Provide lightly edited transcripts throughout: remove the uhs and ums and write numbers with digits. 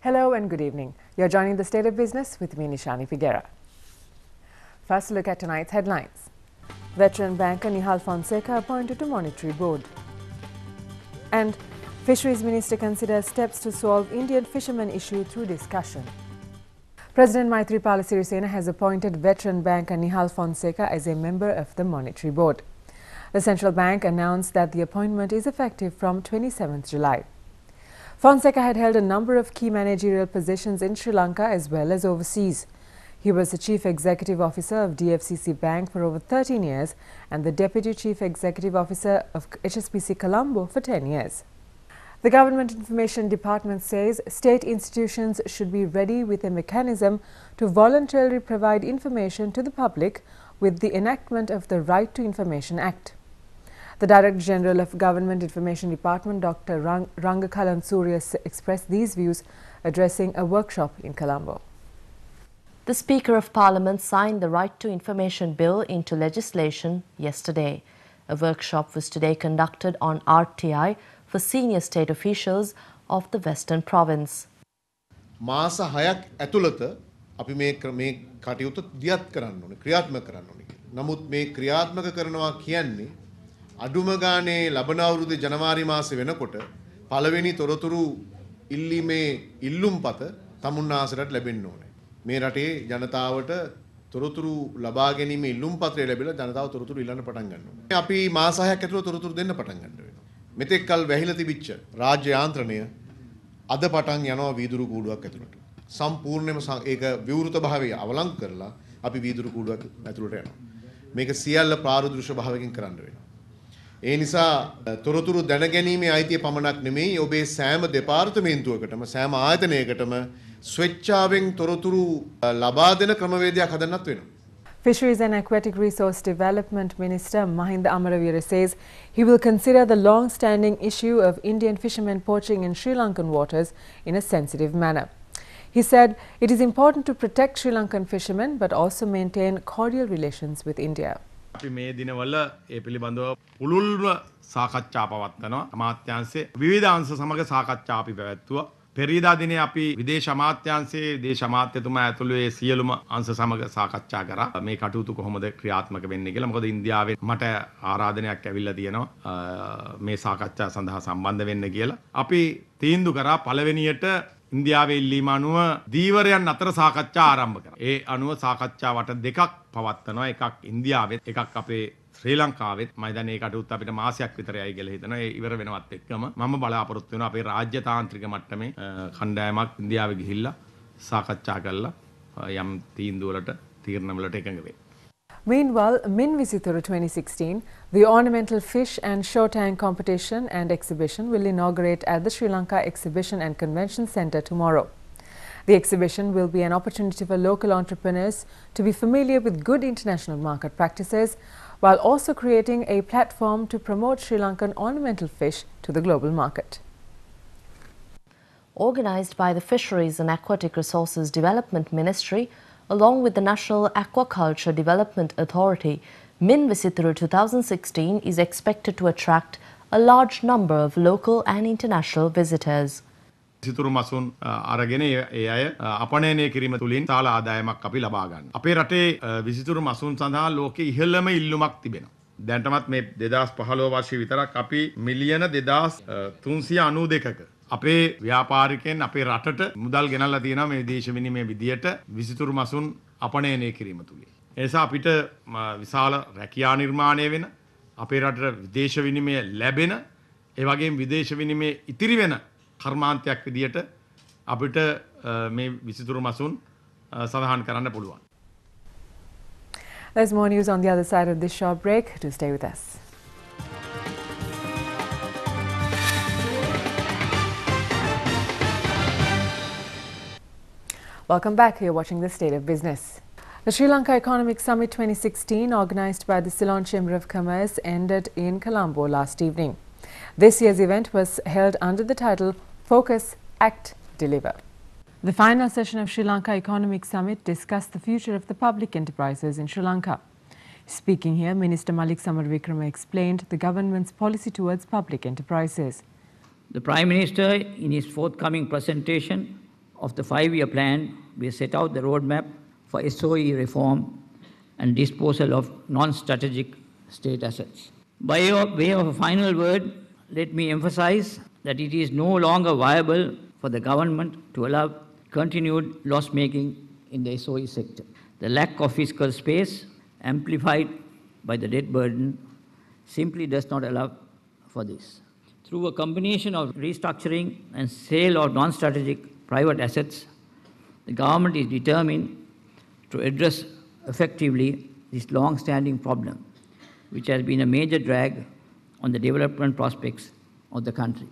Hello and good evening. You're joining the State of Business with me, Nishani Figuera. First, a look at tonight's headlines. Veteran banker Nihal Fonseca appointed to Monetary Board. And Fisheries Minister considers steps to solve Indian fishermen issue through discussion. President Maithripala Sirisena has appointed veteran banker Nihal Fonseca as a member of the Monetary Board. The central bank announced that the appointment is effective from 27th July. Fonseca had held a number of key managerial positions in Sri Lanka as well as overseas. He was the Chief Executive Officer of DFCC Bank for over 13 years and the Deputy Chief Executive Officer of HSBC Colombo for 10 years. The Government Information Department says state institutions should be ready with a mechanism to voluntarily provide information to the public with the enactment of the Right to Information Act. The Director General of Government Information Department, Dr. Rangakalan Surya, expressed these views addressing a workshop in Colombo. The Speaker of Parliament signed the Right to Information Bill into legislation yesterday. A workshop was today conducted on RTI for senior state officials of the Western Province. මාස 6ක් ඇතුළත අපි මේ කටයුතු දියත් කරන්න ඕනේ ක්‍රියාත්මක කරන්න ඕනේ. නමුත් මේ ක්‍රියාත්මක කරනවා කියන්නේ අඩුම ගානේ ලබන අවුරුද්දේ ජනවාරි මාසෙ වෙනකොට පළවෙනි තොරතුරු ඉල්ලීමේ ඉල්ලුම්පත තමුන්නාසලට ලැබෙන්න ඕනේ. මේ රටේ ජනතාවට තොරතුරු ලබා ගැනීමේ ඉල්ලුම්පත්‍රය ලැබිලා ජනතාව තොරතුරු ඉල්ලන්න පටන් ගන්නවා. අපි මාස 6ක් ඇතුළත තොරතුරු දෙන්න පටන් ගන්න වෙනවා. මෙතෙක් කල් වැහිලා තිබිච්ච රාජ්‍ය යාන්ත්‍රණය අද පටන් යනවා වීදුරු කූඩුවක් ඇතුළට. සම්පූර්ණයෙන්ම ඒක විවෘත භාවය අවලංගු කරලා අපි වීදුරු කූඩුවක් ඇතුළට යනවා. මේක සියල්ල පාරදෘශ්‍ය භාවයකින් කරන්න වෙනවා. ඒ නිසා තොරතුරු දැනගැනීමේ අයිතිය පමණක් නෙමෙයි ඔබේ සෑම දෙපාර්තමේන්තුවකටම සෑම ආයතනයකටම ස්වච්ඡාවෙන් තොරතුරු ලබා දෙන ක්‍රමවේදයක් හදන්නත් වෙනවා. Fisheries and Aquatic Resource Development Minister Mahinda Amaraveera says he will consider the long-standing issue of Indian fishermen poaching in Sri Lankan waters in a sensitive manner. He said it is important to protect Sri Lankan fishermen but also maintain cordial relations with India. අපි මේ දිනවල ඒ පිළිබඳව පුළුල්ව සාකච්ඡා පවත්වනවා. අමාත්‍යාංශයේ විවිධ අංශ සමග සාකච්ඡා අපි පැවැත්තුවා. පෙරේදා දිනේ අපි විදේශ අමාත්‍යාංශයේ විදේශ අමාත්‍යතුමා ඇතුළු ඒ සියලුම අංශ සමග සාකච්ඡා කරා. මේ කටයුතු කොහොමද ක්‍රියාත්මක වෙන්නේ කියලා. මොකද ඉන්දියාවේ මට ආරාධනයක් ඇවිල්ලා තියෙනවා මේ සාකච්ඡා සඳහා සම්බන්ධ වෙන්න කියලා. අපි තීන්දුව කරා පළවෙනියට ඉන්දියාවේ ඉල්ලීම අනුව දීවරයන් අතර සාකච්ඡා ආරම්භ කරා. ඒ අනුව සාකච්ඡා වට දෙකක් පවත්වනවා. එකක් ඉන්දියාවෙත් එකක් අපේ ශ්‍රී ලංකාවෙත් මම දැන් ඒ කටයුත්ත අපිට මාසයක් විතරයි කියලා හිතනවා. ඒ ඉවර වෙනවත් එක්කම මම බලාපොරොත්තු වෙනවා අපේ රාජ්‍ය තාන්ත්‍රික මට්ටමේ කණ්ඩායමක් ඉන්දියාවේ ගිහිල්ලා සාකච්ඡා කරලා යම් තීන්දුවලට තීරණවලට එකඟ වෙයි. Meanwhile, Min Visithura 2016, the ornamental fish and show tank competition and exhibition will inaugurate at the Sri Lanka Exhibition and Convention Centre tomorrow. The exhibition will be an opportunity for local entrepreneurs to be familiar with good international market practices while also creating a platform to promote Sri Lankan ornamental fish to the global market. Organised by the Fisheries and Aquatic Resources Development Ministry, along with the National Aquaculture Development Authority, Min Visithura 2016 is expected to attract a large number of local and international visitors. සිතුරු මසුන් අරගෙන ඒ අය අපනයනය කිරීම තුලින් සාල ආදායමක් අපි ලබා ගන්න. අපේ රටේ විසිතුරු මසුන් සඳහා ලෝකේ ඉහළම ඉල්ලුමක් තිබෙනවා. දැනටමත් මේ 2015 වර්ෂයේ විතරක් අපි මිලියන 2392ක අපේ ව්‍යාපාරිකයන් අපේ රටට මුදල් ගෙනල්ලා තියෙනවා මේ දේශ විනිමය විදියට විසිතුරු මසුන් අපනයනය කිරීම තුලින්. ඒ නිසා අපිට විශාල රැකියා නිර්මාණය වෙන අපේ රටට විදේශ විනිමය ලැබෙන ඒ වගේම විදේශ විනිමය ඉතිරි වෙන කර්මාන්තයක් විදියට අපිට මේ විසිතුරු මසුන් සඳහන් කරන්න පුළුවන්. There's more news on the other side of this short break. Do stay with us. Welcome back. You're watching The State of Business. The Sri Lanka Economic Summit 2016, organised by the Ceylon Chamber of Commerce, ended in Colombo last evening. This year's event was held under the title Focus, Act, Deliver. The final session of Sri Lanka Economic Summit discussed the future of the public enterprises in Sri Lanka. Speaking here, Minister Malik Samarvikrama explained the government's policy towards public enterprises. The Prime Minister, in his forthcoming presentation of the 5-year plan, we set out the roadmap for SOE reform and disposal of non-strategic state assets. By way of a final word, let me emphasize that it is no longer viable for the government to allow continued loss-making in the SOE sector. The lack of fiscal space, amplified by the debt burden, simply does not allow for this. Through a combination of restructuring and sale of non-strategic private assets, the government is determined to address effectively this long-standing problem, which has been a major drag on the development prospects of the country.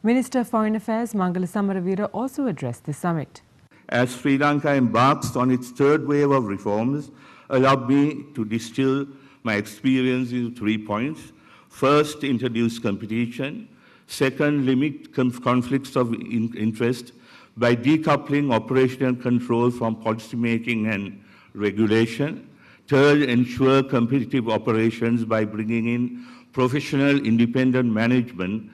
Minister of Foreign Affairs Mangala Samaravira also addressed the summit. As Sri Lanka embarks on its third wave of reforms, allow me to distill my experience into 3 points. First, introduce competition. Second, limit conflicts of interest by decoupling operational control from policymaking and regulation. Third, ensure competitive operations by bringing in professional independent management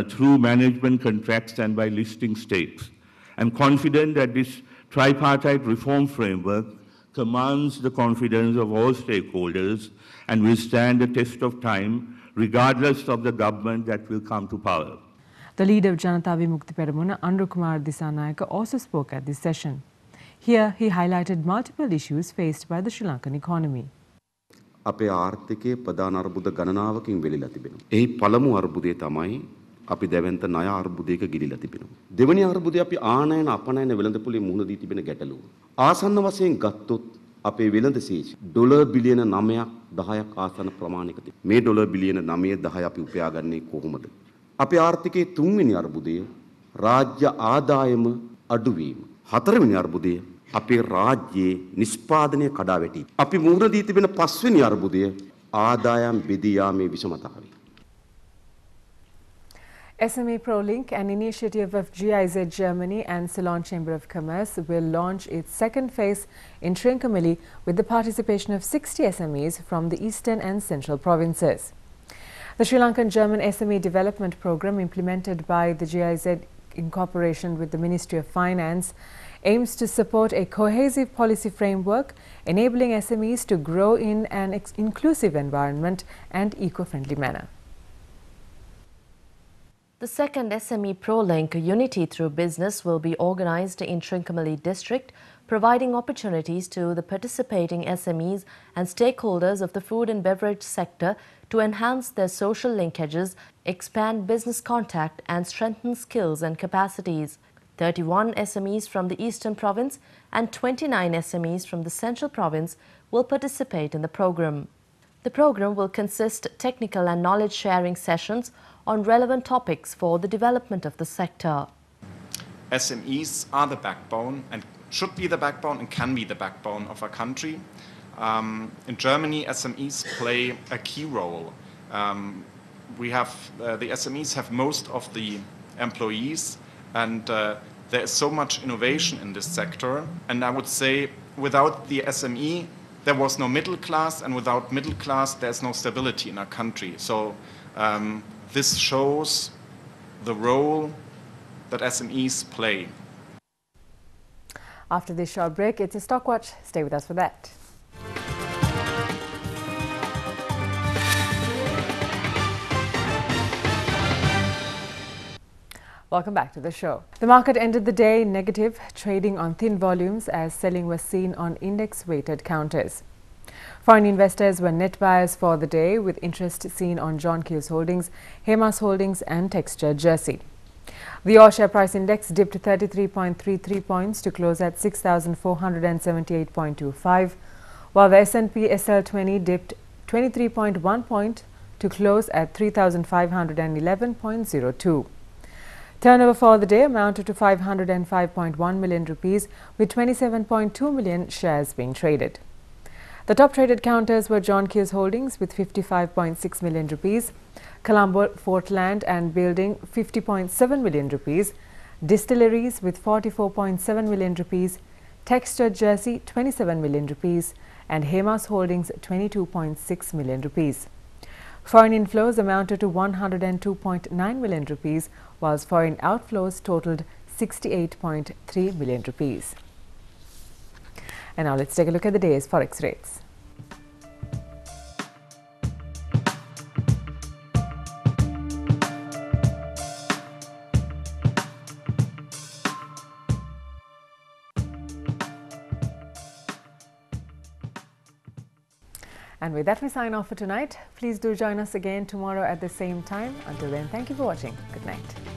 through management contracts and by listing stakes. I'm confident that this tripartite reform framework commands the confidence of all stakeholders and will stand the test of time regardless of the government that will come to power. The leader of Janata Vimukti Peramuna, Anru Kumar Disanayaka, also spoke at this session. Here, he highlighted multiple issues faced by the Sri Lankan economy. අපේ ආර්ථිකයේ ප්‍රධාන අර්බුද ගණනාවකින් වෙලිලා තිබෙනවා. එහි පළමු අර්බුදය තමයි අපි දැවැන්ත ණය අර්බුදයක ගිලිලා තිබෙනවා. දෙවැනි අර්බුදය අපි ආනයන අපනයන වෙළඳපොලේ මුහුණ දී තිබෙන ගැටලුව. ආසන්න වශයෙන් ගත්තොත් අපේ වෙළඳ ශේෂ ඩොලර් බිලියන 9ක් 10ක් ආසන්න ප්‍රමාණයක තිබෙනවා. මේ ඩොලර් බිලියන 9 10 අපි උපයාගන්නේ කොහොමද? අපේ ආර්ථිකයේ තුන්වෙනි අර්බුදය රාජ්‍ය ආදායම අඩුවීම. හතරවෙනි අර්බුදය අපේ රාජ්‍යයේ නිෂ්පාදනය කඩා වැටීම. අපි මුහුණ දී තිබෙන පස්වෙනි අර්බුදය ආදායම් බෙදී යාමේ විෂමතාවය. SME Prolink, an initiative of GIZ Germany and Ceylon Chamber of Commerce, will launch its second phase in Trincomalee with the participation of 60 SMEs from the eastern and central provinces. The Sri Lankan German SME development program, implemented by the GIZ in cooperation with the Ministry of Finance, aims to support a cohesive policy framework enabling SMEs to grow in an inclusive environment and eco-friendly manner. The second SME Prolink Unity Through Business will be organized in Trincomalee district, providing opportunities to the participating SMEs and stakeholders of the food and beverage sector to enhance their social linkages, expand business contact and strengthen skills and capacities. 31 SMEs from the Eastern Province and 29 SMEs from the Central Province will participate in the program. The program will consist technical and knowledge sharing sessions on relevant topics for the development of the sector. SMEs are the backbone and should be the backbone and can be the backbone of our country. In Germany, SMEs play a key role. The SMEs have most of the employees, and there is so much innovation in this sector. And I would say without the SME, there was no middle class, and without middle class, there's no stability in our country. So this shows the role that SMEs play. After this short break, it's a Stock Watch. Stay with us for that. Welcome back to the show. The market ended the day negative, trading on thin volumes as selling was seen on index-weighted counters. Foreign investors were net buyers for the day, with interest seen on John Keells Holdings, Hemas Holdings and Texture Jersey. The All Share Price Index dipped 33.33 points to close at 6,478.25, while the S&P SL20 dipped 23.1 point to close at 3,511.02. Turnover for the day amounted to 505.1 million rupees, with 27.2 million shares being traded. The top traded counters were John Keells Holdings with 55.6 million rupees, Colombo Fort Land and Building 50.7 million rupees, Distilleries with 44.7 million rupees, Texture Jersey 27 million rupees and Hemas Holdings 22.6 million rupees. Foreign inflows amounted to 102.9 million rupees, whilst foreign outflows totaled 68.3 billion rupees. And now let's take a look at the day's forex rates. And with that, we sign off for tonight. Please do join us again tomorrow at the same time. Until then, thank you for watching. Good night.